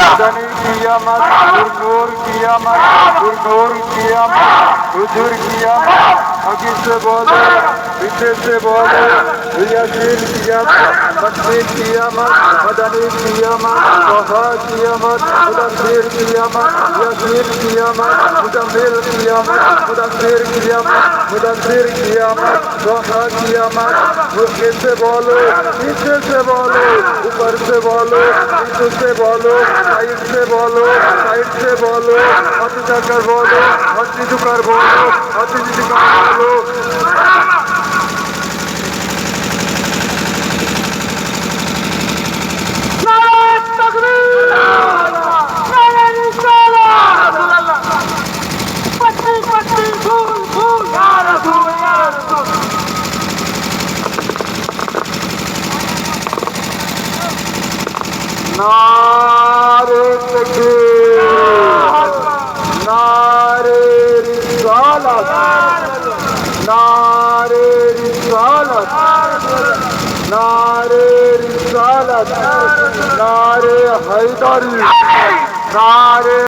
मदनी कियामत नूर कियामत नूर कियामत हुजूर कियामत आगे से बोलो पीछे से बोलो यासीन कियामत मदनी कियामत मदनी कियामत तोहा कियामत मुदब्बिर कियामत यासीन कियामत मुदम्मिल कियामत मुदब्बिर कियामत मुदब्बिर कियामत तोहा कियामत ऊपर से बोलो नीचे से बोलो ऊपर से बोलो नीचे से बोलो साइड से बोलो साइड से बोलो हाथ उठाकर बोलो हाथ झुकाकर बोलो हाथ झुकाकर बोलो नारे तकबीर नारे रिसालत नारे रिसालत नारे रिसालत नारे हैदरी नारे